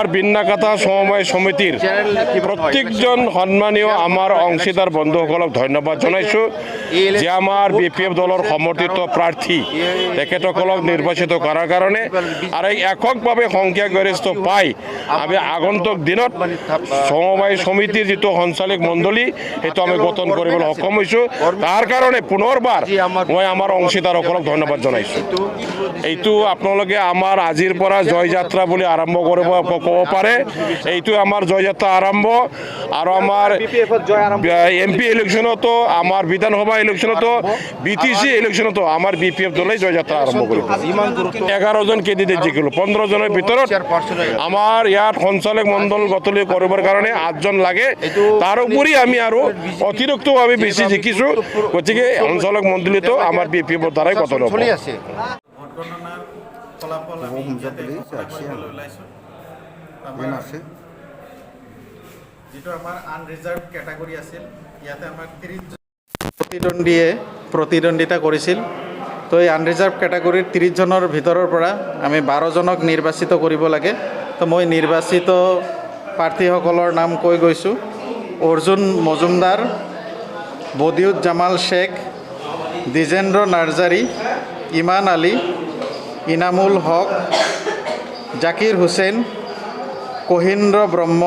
আমাৰ বিন্নাকাটা সমবায় সমিতিৰ প্ৰত্যেকজন সম্মানীয় আমাৰ অংশীদাৰ বন্ধুসকলক ধন্যবাদ জনাইছোঁ যে আমাৰ বিপিএফ দলৰ সমৰ্থিত প্ৰাৰ্থী তেখেতসকলক নিৰ্বাচিত কৰাৰ কাৰণে আৰু এককভাৱে সংখ্যাগৰিষ্ঠ পাই আমি আগন্তুক দিনত সমবায় সমিতিৰ যিটো সঞ্চালক মণ্ডলী সেইটো আমি গঠন কৰিবলৈ সক্ষম হৈছোঁ। তাৰ কাৰণে পুনৰবাৰ মই আমাৰ অংশীদাৰসকলক ধন্যবাদ জনাইছোঁ। এইটো আপোনালোকে আমাৰ আজিৰ পৰা জয়যাত্ৰা বুলি আৰম্ভ কৰিব ক'ব পাৰে। এইটো আমাৰ জয়যাত্ৰা আৰম্ভ আৰু আমাৰ এমপি ইলেকশ্যনতো আমাৰ বিধানসভা ইলেকশ্যনতো BTC ইলেকশ্যনতো আমাৰ BPF দলে জয়যাত্ৰা আৰম্ভ কৰিব। 11জন কেণ্ডিডেট জিকিলোঁ, 15 জনৰ ভিতৰত আমাৰ ইয়াত সঞ্চালক মণ্ডল গঠন কৰিবৰ কাৰণে 8জন লাগে। তাৰোপৰি আমি আৰু অতিৰিক্তভাৱে বেছি জিকিছোঁ, গতিকে সঞ্চালক মণ্ডলীটো আমাৰ BPF দ্বাৰাই গঠন হ'ব। যিটো আমাৰ আনৰিজাৰ্ভ কেটাগৰী আছিল, ইয়াতে আমাৰ 30 প্ৰতিদ্বন্দ্বীয়ে প্ৰতিদ্বন্দ্বিতা কৰিছিল। তো এই আনৰিজাৰ্ভ কেটাগৰীৰ 30 জনৰ ভিতৰৰ পৰা আমি 12 জনক নিৰ্বাচিত কৰিব লাগে। তো মই নিৰ্বাচিত প্ৰাৰ্থীসকলৰ নাম কৈ গৈছোঁ: অৰ্জুন মজুমদাৰ, বদিউদ জামাল শেখ, দ্বিজেন্দ্ৰ নাৰ্জাৰী, ইমান আলী, ইনামুল হক, জাকিৰ হুছেইন, কহীন্দ্ৰ ব্ৰহ্ম,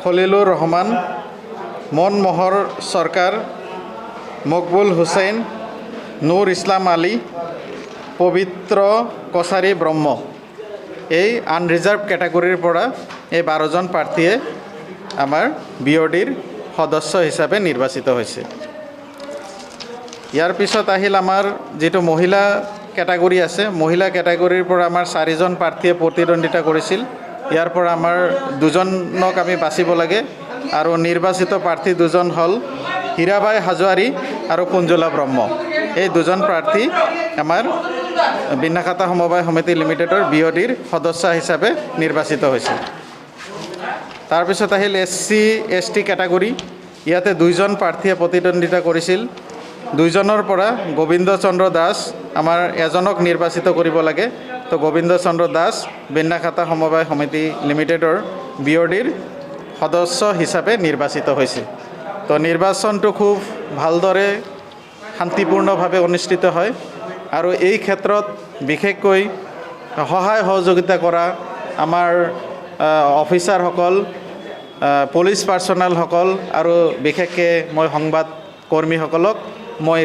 খলিলুৰ ৰহমান, মনমোহৰ চৰকাৰ, মকবুল হুছেইন, নুৰ ইছলাম আলী, পবিত্ৰ কছাৰী ব্ৰহ্ম। এই আনৰিজাৰ্ভ কেটাগৰীৰ পৰা এই 12জন প্ৰাৰ্থীয়ে আমাৰ BODৰ সদস্য হিচাপে নিৰ্বাচিত হৈছে। ইয়াৰ পিছত আহিল আমাৰ যিটো মহিলা কেটাগৰী আছে, মহিলা কেটাগৰীৰ পৰা আমাৰ 4জন প্ৰাৰ্থীয়ে প্ৰতিদ্বন্দ্বিতা কৰিছিল। ইয়াৰ পৰা আমাৰ 2জনক আমি বাচিব লাগে আৰু নিৰ্বাচিত প্ৰাৰ্থী 2জন হ'ল হীৰাবাই হাজোৱাৰী আৰু কুঞ্জলা ব্ৰহ্ম। এই 2জন প্ৰাৰ্থী আমাৰ বিন্নাকাটা সমবায় সমিতি লিমিটেডৰ BODৰ সদস্য হিচাপে নিৰ্বাচিত হৈছে। তাৰপিছত আহিল SC ST কেটাগৰী। ইয়াতে 2জন প্ৰাৰ্থীয়ে প্ৰতিদ্বন্দ্বিতা কৰিছিল। 2জনৰ পৰা গোবিন্দ চন্দ্ৰ দাস আমাৰ 1জনক নিৰ্বাচিত কৰিব লাগে। তো গোবিন্দ চন্দ্ৰ দাস বিন্নাকাটা সমবায় সমিতি লিমিটেডৰ BODৰ সদস্য হিচাপে নিৰ্বাচিত হৈছে। তো নিৰ্বাচনটো খুব ভালদৰে শান্তিপূৰ্ণভাৱে অনুষ্ঠিত হয় আৰু এই ক্ষেত্ৰত বিশেষকৈ সহায় সহযোগিতা কৰা আমাৰ অফিচাৰসকল, পুলিচ পাৰ্চনেলসকল আৰু বিশেষকৈ মই সংবাদ কৰ্মীসকলক মই